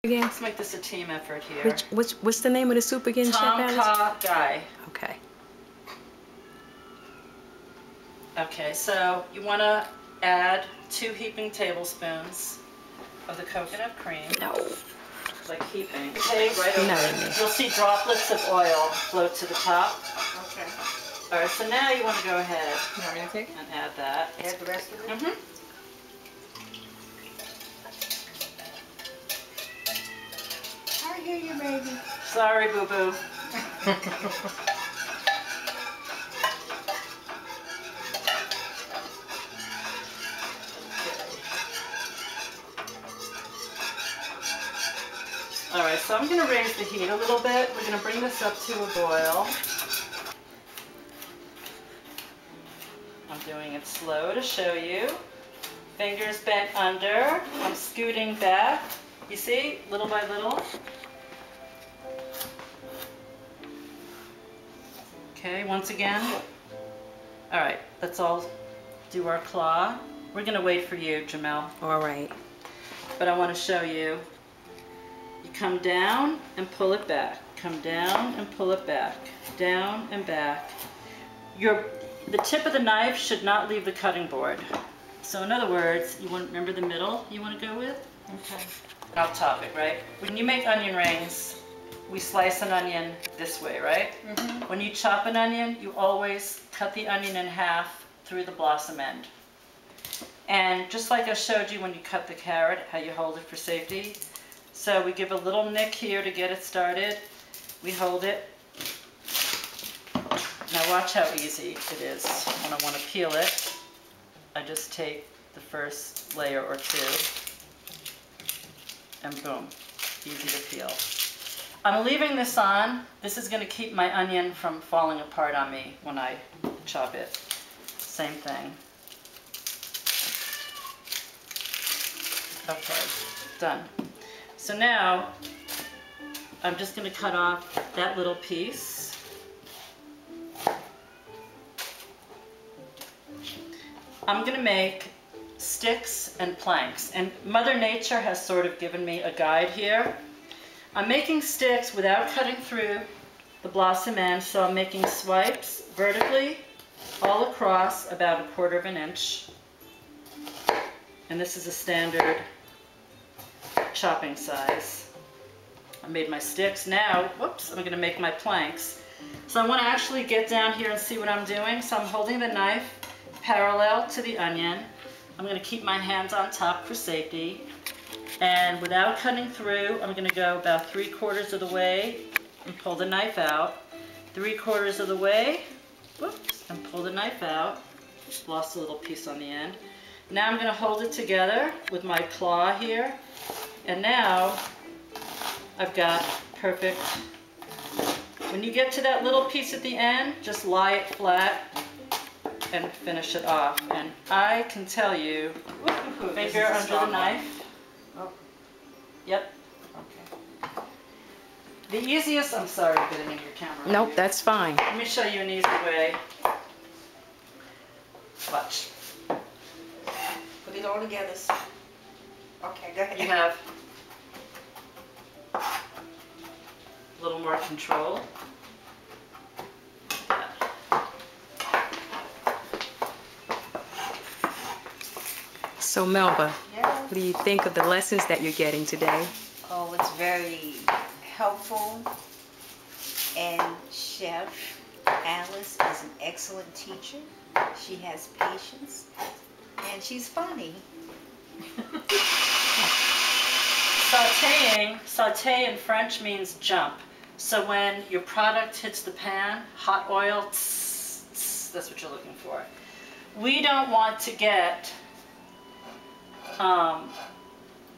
Again? Let's make this a team effort here. What's the name of the soup again, Chef Alice? Tom Kha Gai. Okay. Okay, so you want to add 2 heaping tablespoons of the coconut cream. No. Like heaping. Okay, right over. No. You'll see droplets of oil float to the top. Okay. All right, so now you want to go ahead and add that. add the rest of it? Mm-hmm. I hear you, baby. Sorry, boo-boo. All right, so I'm going to raise the heat a little bit. We're going to bring this up to a boil. I'm doing it slow to show you. Fingers bent under. I'm scooting back. You see, little by little. Okay, once again. All right, let's all do our claw. We're going to wait for you, Jamel. All right. But I want to show you. You come down and pull it back. Come down and pull it back. Down and back. The tip of the knife should not leave the cutting board. So in other words, you want, remember the middle you want to go with? Okay. Off topic, right? When you make onion rings, we slice an onion this way, right? Mm-hmm. When you chop an onion, you always cut the onion in half through the blossom end. And just like I showed you when you cut the carrot, how you hold it for safety. So we give a little nick here to get it started. We hold it. Now watch how easy it is. When I want to peel it, I just take the first layer or 2 and boom, easy to peel. I'm leaving this on. This is going to keep my onion from falling apart on me when I chop it. Same thing. Okay, done. So now, I'm just going to cut off that little piece. I'm going to make sticks and planks, and Mother Nature has sort of given me a guide here. I'm making sticks without cutting through the blossom end, so I'm making swipes vertically all across about 1/4 inch. And this is a standard chopping size. I made my sticks. Now, whoops, I'm going to make my planks. So I want to actually get down here and see what I'm doing. So I'm holding the knife parallel to the onion. I'm going to keep my hands on top for safety. And without cutting through, I'm going to go about 3/4 of the way and pull the knife out. 3/4 of the way, whoops, and pull the knife out. Just lost a little piece on the end. Now I'm going to hold it together with my claw here. And now I've got perfect. When you get to that little piece at the end, just lie it flat and finish it off. And I can tell you, finger under the knife. Oh. Yep. Okay. The easiest, I'm sorry getting in your camera. Nope, that's fine. Let me show you an easy way. Watch. Put it all together. Okay, go ahead. You have a little more control. So Melba, Yeah. what do you think of the lessons that you're getting today? Oh, it's very helpful. And Chef Alice is an excellent teacher. She has patience. And she's funny. Sauté in French means jump. So when your product hits the pan, hot oil, tss, tss, that's what you're looking for. We don't want to get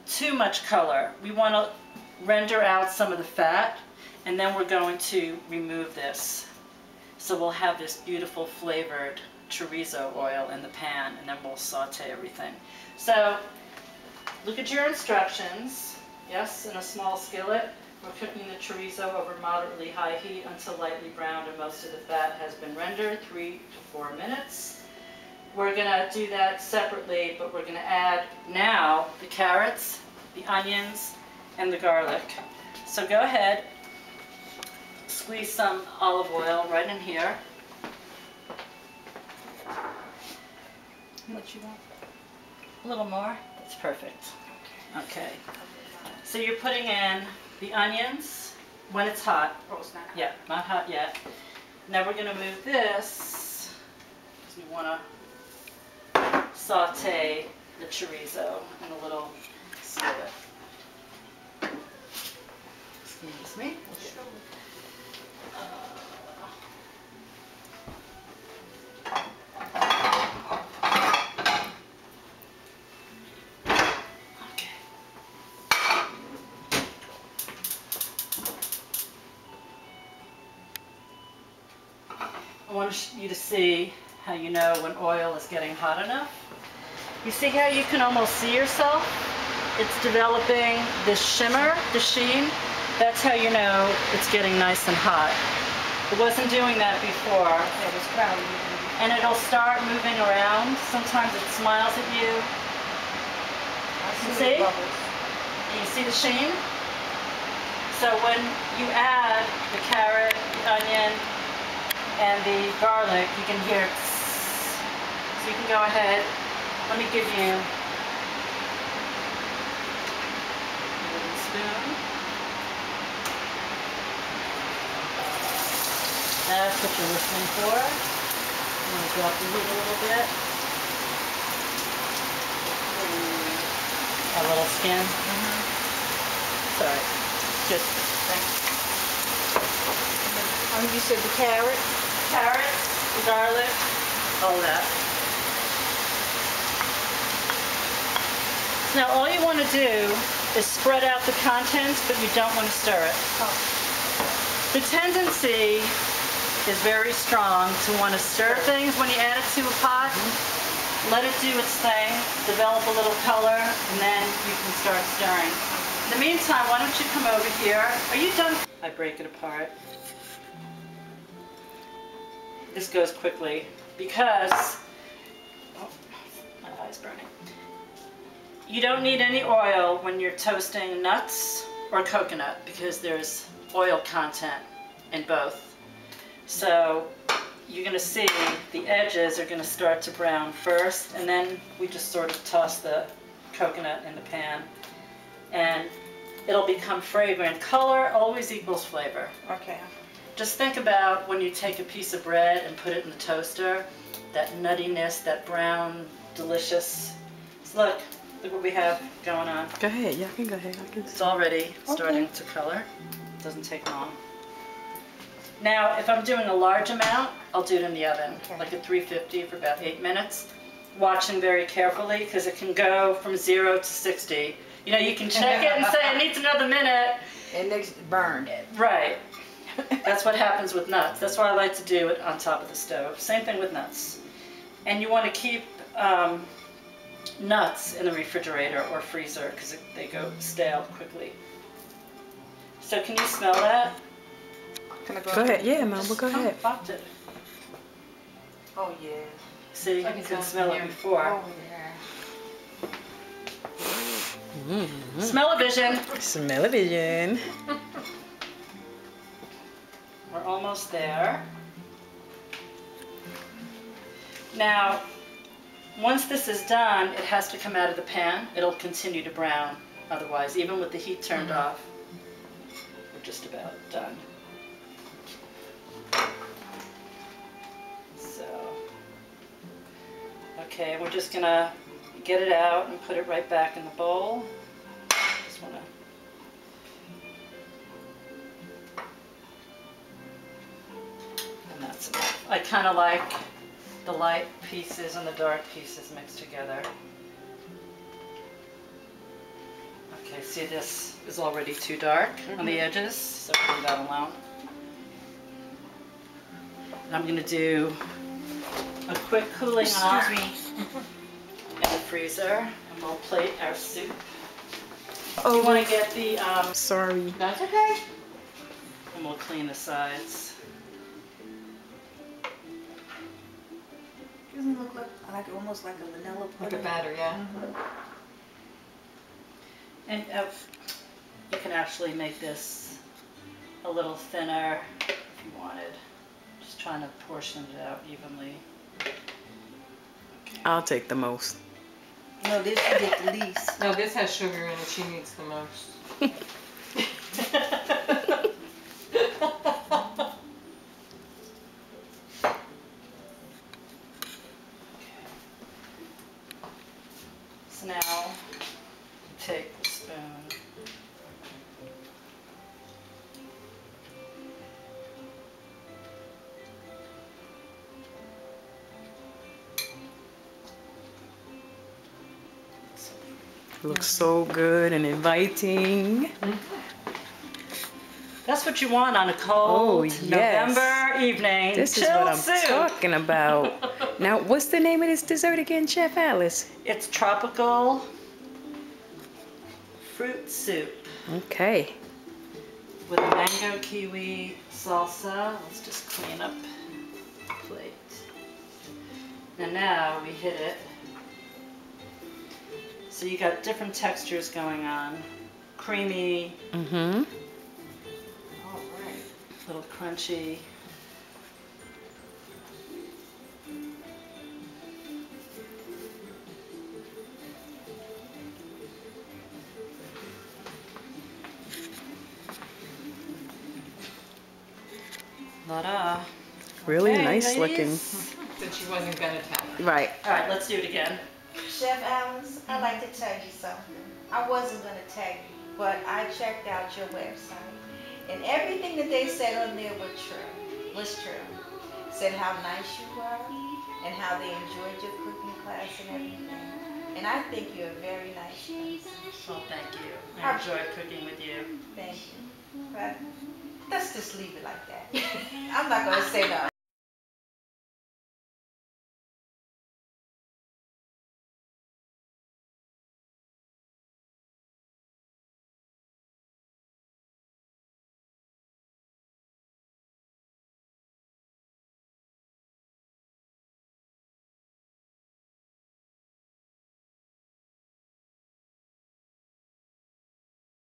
too much color. We want to render out some of the fat, and then we're going to remove this. So we'll have this beautiful flavored chorizo oil in the pan, and then we'll saute everything. So look at your instructions. Yes, in a small skillet, we're cooking the chorizo over moderately high heat until lightly browned and most of the fat has been rendered, 3 to 4 minutes. We're going to do that separately, but we're going to add now the carrots, the onions, and the garlic. So go ahead, squeeze some olive oil right in here. How much you want? A little more, that's perfect. Okay, so you're putting in the onions when it's hot. Oh, it's not hot. Yeah, not hot yet. Now we're gonna move this, because we wanna saute the chorizo in a little skillet. Excuse me. Okay. I want you to see how you know when oil is getting hot enough. You see how you can almost see yourself? It's developing this shimmer, the sheen. That's how you know it's getting nice and hot. It wasn't doing that before. It was crowded. And it'll start moving around. Sometimes it smiles at you. I See? the bubbles. You see the sheen? So when you add the carrot, the onion, and the garlic, you can hear tss. So you can go ahead. Let me give you a wooden spoon. That's what you're listening for. I'm going to drop the lid a little bit. A little skin. Sorry. Just You said the carrot? carrots, garlic, all that. Now all you want to do is spread out the contents, but you don't want to stir it. Oh. The tendency is very strong to want to stir things when you add it to a pot. Let it do its thing, develop a little color, and then you can start stirring. In the meantime, why don't you come over here? Are you done? I break it apart. This goes quickly because, oh, my eye's burning. You don't need any oil when you're toasting nuts or coconut because there's oil content in both. So you're going to see the edges are going to start to brown first, and then we just sort of toss the coconut in the pan, and it'll become fragrant. Color always equals flavor. Okay. Just think about when you take a piece of bread and put it in the toaster, that nuttiness, that brown, delicious. So look what we have going on. Go ahead. Y'all can go ahead. I can It's already starting to color. Doesn't take long. Now, if I'm doing a large amount, I'll do it in the oven, like at 350 for about 8 minutes. Watching very carefully, because it can go from 0 to 60. You know, you can check it and say, it needs another minute. And it's burned. Right. That's what happens with nuts. That's why I like to do it on top of the stove. Same thing with nuts. And you want to keep nuts in the refrigerator or freezer because they go stale quickly. So can you smell that? Can I Go ahead. Yeah, Mama, go ahead. Popped it. Oh, yeah. See, you can smell it before. Oh, yeah. Smell-o-vision. Smell-o-vision. We're almost there. Now, once this is done, it has to come out of the pan. It'll continue to brown otherwise, even with the heat turned off. We're just about done. So, okay, we're just gonna get it out and put it right back in the bowl. Just wanna. And that's enough. I kind of like the light pieces and the dark pieces mixed together. Okay, see, this is already too dark on the edges, so leave that alone. And I'm going to do a quick cooling off in the freezer, and we'll plate our soup. Oh, You want to get the, sorry. That's okay. and we'll clean the sides. Doesn't look like almost like a vanilla pudding. Like a batter, yeah. And you can actually make this a little thinner if you wanted. Just trying to portion it out evenly. I'll take the most. No, this you get the least. No, this has sugar in it. She needs the most. So now, take the spoon. Looks so good and inviting. That's what you want on a cold Oh, yes. November evening. This is what Chilled I'm soup. talking about. Now, what's the name of this dessert again, Chef Alice? It's tropical fruit soup Okay. with a mango kiwi salsa. Let's just clean up the plate. And now we hit it. So you got different textures going on. Creamy, Mm-hmm. all right, a little crunchy. La-da. Really Okay, nice looking. ladies. Said she wasn't gonna tell her. Right. All right, let's do it again. Chef Alice, I'd like to tell you something. I wasn't gonna tag you, but I checked out your website, and everything that they said on there was true. Said how nice you were, and how they enjoyed your cooking class and everything. And I think you're a very nice person. Well, thank you. I enjoyed cooking with you. Thank you. But let's just leave it like that. I'm not gonna say no.